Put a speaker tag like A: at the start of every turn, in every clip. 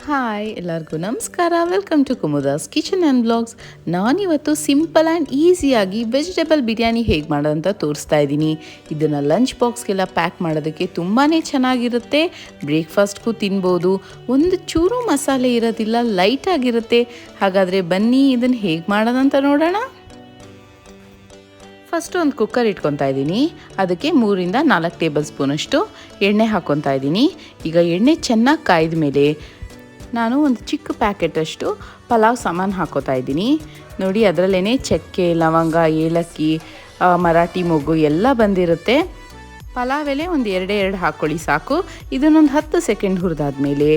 A: Hi ಎಲ್ಲರಿಗೂ ನಮಸ್ಕಾರ. Welcome to Kumuda's kitchen and blogs. ನಾನಿವತ್ತು ಸಿಂಪಲ್ ಆ್ಯಂಡ್ ಈಸಿಯಾಗಿ ವೆಜಿಟೇಬಲ್ ಬಿರಿಯಾನಿ ಹೇಗೆ ಮಾಡೋದಂತ ತೋರಿಸ್ತಾ ಇದ್ದೀನಿ. ಇದನ್ನು ಲಂಚ್ ಬಾಕ್ಸ್ಗೆಲ್ಲ ಪ್ಯಾಕ್ ಮಾಡೋದಕ್ಕೆ ತುಂಬಾ ಚೆನ್ನಾಗಿರುತ್ತೆ. ಬ್ರೇಕ್ಫಾಸ್ಟ್ಗೂ ತಿನ್ಬೋದು. ಒಂದು ಚೂರು ಮಸಾಲೆ ಇರೋದಿಲ್ಲ, ಲೈಟಾಗಿರುತ್ತೆ. ಹಾಗಾದರೆ ಬನ್ನಿ ಇದನ್ನು ಹೇಗೆ ಮಾಡೋದಂತ ನೋಡೋಣ. ಫಸ್ಟು ಒಂದು ಕುಕ್ಕರ್ ಇಟ್ಕೊತಾ ಇದ್ದೀನಿ. ಅದಕ್ಕೆ 3 to 4 ಟೇಬಲ್ ಸ್ಪೂನಷ್ಟು ಎಣ್ಣೆ ಹಾಕ್ಕೊತಾ ಇದ್ದೀನಿ. ಈಗ ಎಣ್ಣೆ ಚೆನ್ನಾಗಿ ಕಾಯ್ದ ಮೇಲೆ ನಾನು ಒಂದು ಚಿಕ್ಕ ಪ್ಯಾಕೆಟಷ್ಟು ಪಲಾವ್ ಸಾಮಾನು ಹಾಕೋತಾ ಇದ್ದೀನಿ. ನೋಡಿ, ಅದರಲ್ಲೇ ಚಕ್ಕೆ, ಲವಂಗ, ಏಲಕ್ಕಿ, ಮರಾಠಿ ಮೊಗ್ಗು ಎಲ್ಲ ಬಂದಿರುತ್ತೆ. ಪಲಾವ್ ಎಲೆ ಒಂದು 2 ಹಾಕ್ಕೊಳ್ಳಿ ಸಾಕು. ಇದನ್ನೊಂದು 10 ಸೆಕೆಂಡ್ ಹುರಿದಾದ್ಮೇಲೆ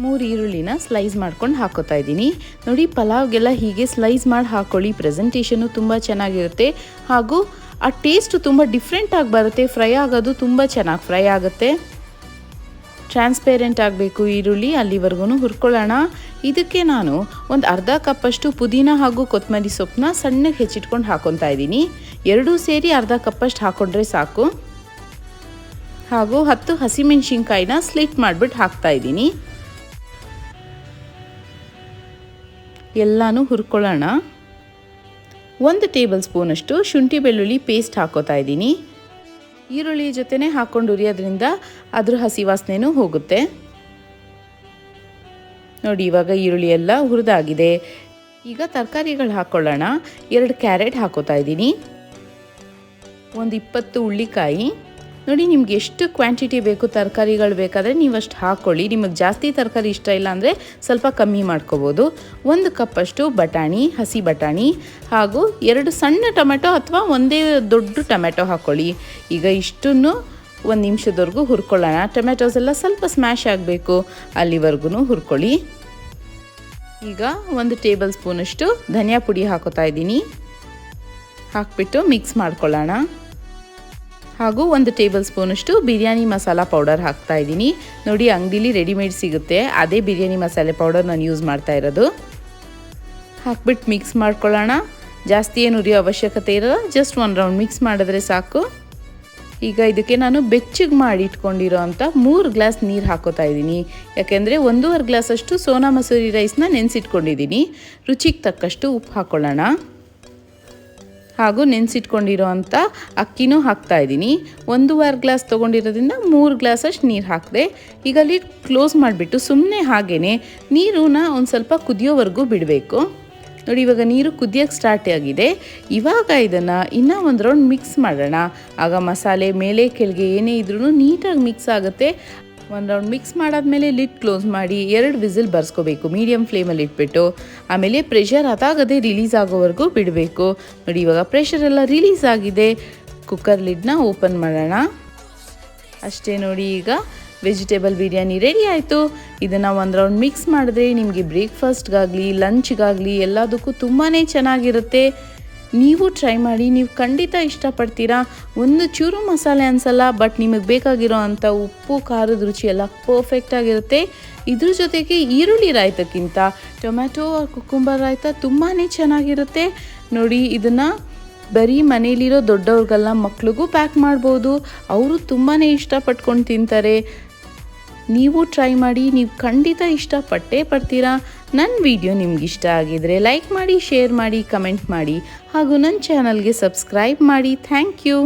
A: 3 ಈರುಳ್ಳಿನ ಸ್ಲೈಸ್ ಮಾಡ್ಕೊಂಡು ಹಾಕೋತಾ ಇದ್ದೀನಿ. ನೋಡಿ, ಪಲಾವ್ಗೆಲ್ಲ ಹೀಗೆ ಸ್ಲೈಸ್ ಮಾಡಿ ಹಾಕ್ಕೊಳ್ಳಿ. ಪ್ರೆಸೆಂಟೇಷನು ತುಂಬ ಚೆನ್ನಾಗಿರುತ್ತೆ ಹಾಗೂ ಆ ಟೇಸ್ಟು ತುಂಬ ಡಿಫ್ರೆಂಟಾಗಿ ಬರುತ್ತೆ. ಫ್ರೈ ಆಗೋದು ತುಂಬ ಚೆನ್ನಾಗಿ ಫ್ರೈ ಆಗುತ್ತೆ. ಟ್ರಾನ್ಸ್ಪೇರೆಂಟ್ ಆಗಬೇಕು ಈರುಳ್ಳಿ, ಅಲ್ಲಿವರೆಗೂ ಹುರ್ಕೊಳ್ಳೋಣ. ಇದಕ್ಕೆ ನಾನು ಒಂದು ಅರ್ಧ ಕಪ್ಪಷ್ಟು ಪುದೀನ ಹಾಗೂ ಕೊತ್ತಂಬರಿ ಸೊಪ್ಪನ್ನ ಸಣ್ಣಗೆ ಹೆಚ್ಚಿಟ್ಕೊಂಡು ಹಾಕೊತಾ ಇದ್ದೀನಿ. ಎರಡೂ ಸೇರಿ ಅರ್ಧ ಕಪ್ಪಷ್ಟು ಹಾಕ್ಕೊಂಡ್ರೆ ಸಾಕು. ಹಾಗೂ 10 ಹಸಿಮೆಣಸಿನ್ಕಾಯಿನ ಸ್ಲಿಟ್ ಮಾಡಿಬಿಟ್ಟು ಹಾಕ್ತಾ ಇದ್ದೀನಿ. ಎಲ್ಲನೂ ಹುರ್ಕೊಳ್ಳೋಣ. 1 ಟೇಬಲ್ ಸ್ಪೂನಷ್ಟು ಶುಂಠಿ ಬೆಳ್ಳುಳ್ಳಿ ಪೇಸ್ಟ್ ಹಾಕೋತಾ ಇದ್ದೀನಿ. ಈರುಳ್ಳಿ ಜೊತೆನೇ ಹಾಕ್ಕೊಂಡು ಹುರಿಯೋದ್ರಿಂದ ಅದ್ರ ಹಸಿ ವಾಸನೆನೂ ಹೋಗುತ್ತೆ. ನೋಡಿ, ಇವಾಗ ಈರುಳ್ಳಿ ಎಲ್ಲ ಹುರಿದಾಗಿದೆ. ಈಗ ತರಕಾರಿಗಳು ಹಾಕ್ಕೊಳ್ಳೋಣ. 2 ಕ್ಯಾರೆಟ್ ಹಾಕೋತಾ ಇದ್ದೀನಿ. ಒಂದು 20 ಉಳ್ಳಿಕಾಯಿ. ನೋಡಿ, ನಿಮ್ಗೆ ಎಷ್ಟು ಕ್ವಾಂಟಿಟಿ ಬೇಕು ತರಕಾರಿಗಳು ಬೇಕಾದರೆ ನೀವು ಅಷ್ಟು ಹಾಕ್ಕೊಳ್ಳಿ. ನಿಮಗೆ ಜಾಸ್ತಿ ತರಕಾರಿ ಇಷ್ಟ ಇಲ್ಲ ಅಂದರೆ ಸ್ವಲ್ಪ ಕಮ್ಮಿ ಮಾಡ್ಕೋಬೋದು. 1 ಕಪ್ಪಷ್ಟು ಬಟಾಣಿ, ಹಸಿ ಬಟಾಣಿ ಹಾಗೂ 2 ಸಣ್ಣ ಟೊಮೆಟೊ ಅಥವಾ ಒಂದೇ ದೊಡ್ಡ ಟೊಮೆಟೊ ಹಾಕ್ಕೊಳ್ಳಿ. ಈಗ ಇಷ್ಟನ್ನು 1 ನಿಮಿಷದವರೆಗೂ ಹುರ್ಕೊಳ್ಳೋಣ. ಟೊಮೆಟೊಸ್ ಎಲ್ಲ ಸ್ವಲ್ಪ ಸ್ಮ್ಯಾಶ್ ಆಗಬೇಕು, ಅಲ್ಲಿವರೆಗೂ ಹುರ್ಕೊಳ್ಳಿ. ಈಗ 1 ಟೇಬಲ್ ಸ್ಪೂನಷ್ಟು ಧನಿಯಾ ಪುಡಿ ಹಾಕೋತಾ ಇದ್ದೀನಿ. ಹಾಕ್ಬಿಟ್ಟು ಮಿಕ್ಸ್ ಮಾಡ್ಕೊಳ್ಳೋಣ. ಹಾಗೂ 1 ಟೇಬಲ್ ಸ್ಪೂನಷ್ಟು ಬಿರಿಯಾನಿ ಮಸಾಲ ಪೌಡರ್ ಹಾಕ್ತಾ ಇದ್ದೀನಿ. ನೋಡಿ, ಅಂಗಡಿಲಿ ರೆಡಿಮೇಡ್ ಸಿಗುತ್ತೆ, ಅದೇ ಬಿರಿಯಾನಿ ಮಸಾಲೆ ಪೌಡರ್ ನಾನು ಯೂಸ್ ಮಾಡ್ತಾ ಇರೋದು. ಹಾಕ್ಬಿಟ್ಟು ಮಿಕ್ಸ್ ಮಾಡ್ಕೊಳ್ಳೋಣ. ಜಾಸ್ತಿ ಏನು ಉರಿಯೋ ಅವಶ್ಯಕತೆ ಇರೋಲ್ಲ, ಜಸ್ಟ್ 1 ರೌಂಡ್ ಮಿಕ್ಸ್ ಮಾಡಿದ್ರೆ ಸಾಕು. ಈಗ ಇದಕ್ಕೆ ನಾನು ಬೆಚ್ಚಗೆ ಮಾಡಿ ಇಟ್ಕೊಂಡಿರೋ ಅಂಥ 3 ಗ್ಲಾಸ್ ನೀರು ಹಾಕೋತಾ ಇದ್ದೀನಿ. ಯಾಕೆಂದರೆ 1.5 ಗ್ಲಾಸಷ್ಟು ಸೋನಾಮಸೂರಿ ರೈಸ್ನ ನೆನೆಸಿಟ್ಕೊಂಡಿದ್ದೀನಿ. ರುಚಿಗೆ ತಕ್ಕಷ್ಟು ಉಪ್ಪು ಹಾಕ್ಕೊಳ್ಳೋಣ. ಹಾಗೂ ನೆನೆಸಿಟ್ಕೊಂಡಿರೋ ಅಂಥ ಅಕ್ಕಿನೂ ಹಾಕ್ತಾ ಇದ್ದೀನಿ. 1.5 ಗ್ಲಾಸ್ ತೊಗೊಂಡಿರೋದ್ರಿಂದ 3 ಗ್ಲಾಸಷ್ಟು ನೀರು ಹಾಕಿದೆ. ಈಗ ಲಿಡ್ ಕ್ಲೋಸ್ ಮಾಡಿಬಿಟ್ಟು ಸುಮ್ಮನೆ ಹಾಗೇ ನೀರನ್ನ ಒಂದು ಸ್ವಲ್ಪ ಕುದಿಯೋವರೆಗೂ ಬಿಡಬೇಕು. ನೋಡಿ, ಇವಾಗ ನೀರು ಕುದಿಯೋಕ್ಕೆ ಸ್ಟಾರ್ಟ್ ಆಗಿದೆ. ಇವಾಗ ಇದನ್ನು ಇನ್ನೂ 1 ರೌಂಡ್ ಮಿಕ್ಸ್ ಮಾಡೋಣ. ಆಗ ಮಸಾಲೆ ಮೇಲೆ ಕೆಳಗೆ ಏನೇ ಇದ್ರೂ ನೀಟಾಗಿ ಮಿಕ್ಸ್ ಆಗುತ್ತೆ. 1 ರೌಂಡ್ ಮಿಕ್ಸ್ ಮಾಡಾದ್ಮೇಲೆ ಲಿಡ್ ಕ್ಲೋಸ್ ಮಾಡಿ 2 ವಿಸಿಲ್ ಬರ್ಸ್ಕೋಬೇಕು ಮೀಡಿಯಮ್ ಫ್ಲೇಮಲ್ಲಿ ಇಟ್ಬಿಟ್ಟು. ಆಮೇಲೆ ಪ್ರೆಷರ್ ಅದಾಗದೆ ರಿಲೀಸ್ ಆಗೋವರೆಗೂ ಬಿಡಬೇಕು. ನೋಡಿ, ಇವಾಗ ಪ್ರೆಷರ್ ಎಲ್ಲ ರಿಲೀಸ್ ಆಗಿದೆ. ಕುಕ್ಕರ್ ಲಿಡ್ನ ಓಪನ್ ಮಾಡೋಣ. ಅಷ್ಟೇ ನೋಡಿ, ಈಗ ವೆಜಿಟೇಬಲ್ ಬಿರಿಯಾನಿ ರೆಡಿ ಆಯಿತು. ಇದನ್ನು 1 ರೌಂಡ್ ಮಿಕ್ಸ್ ಮಾಡಿದ್ರೆ ನಿಮಗೆ ಬ್ರೇಕ್ಫಾಸ್ಟ್ಗಾಗಲಿ ಲಂಚ್ಗಾಗಲಿ ಎಲ್ಲದಕ್ಕೂ ತುಂಬಾ ಚೆನ್ನಾಗಿರುತ್ತೆ. ನೀವು ಟ್ರೈ ಮಾಡಿ, ನೀವು ಖಂಡಿತ ಇಷ್ಟಪಡ್ತೀರಾ. ಒಂದು ಚೂರು ಮಸಾಲೆ ಅನಿಸಲ್ಲ, ಬಟ್ ನಿಮಗೆ ಬೇಕಾಗಿರೋ ಅಂಥ ಉಪ್ಪು ಖಾರದ ರುಚಿ ಎಲ್ಲ ಪರ್ಫೆಕ್ಟಾಗಿರುತ್ತೆ. ಇದ್ರ ಜೊತೆಗೆ ಈರುಳ್ಳಿ ರಾಯ್ತಕ್ಕಿಂತ ಟೊಮ್ಯಾಟೊ ಕುಕುಂಬರ್ ರಾಯ್ತ ತುಂಬಾ ಚೆನ್ನಾಗಿರುತ್ತೆ. ನೋಡಿ, ಇದನ್ನು ಬರೀ ಮನೇಲಿರೋ ದೊಡ್ಡವ್ರಿಗೆಲ್ಲ ಮಕ್ಳಿಗೂ ಪ್ಯಾಕ್ ಮಾಡ್ಬೋದು. ಅವರು ತುಂಬಾ ಇಷ್ಟಪಟ್ಕೊಂಡು ತಿಂತಾರೆ. ನೀವು ಟ್ರೈ ಮಾಡಿ, ನೀವು ಖಂಡಿತ ಇಷ್ಟಪಟ್ಟೇ ಪಡ್ತೀರಾ. ನನ್ನ ವಿಡಿಯೋ ನಿಮ್ಗೆ ಇಷ್ಟ ಆಗಿದರೆ ಲೈಕ್ ಮಾಡಿ, ಶೇರ್ ಮಾಡಿ, ಕಮೆಂಟ್ ಮಾಡಿ ಹಾಗೂ ನನ್ನ ಚಾನಲ್ಗೆ ಸಬ್ಸ್ಕ್ರೈಬ್ ಮಾಡಿ. Thank you.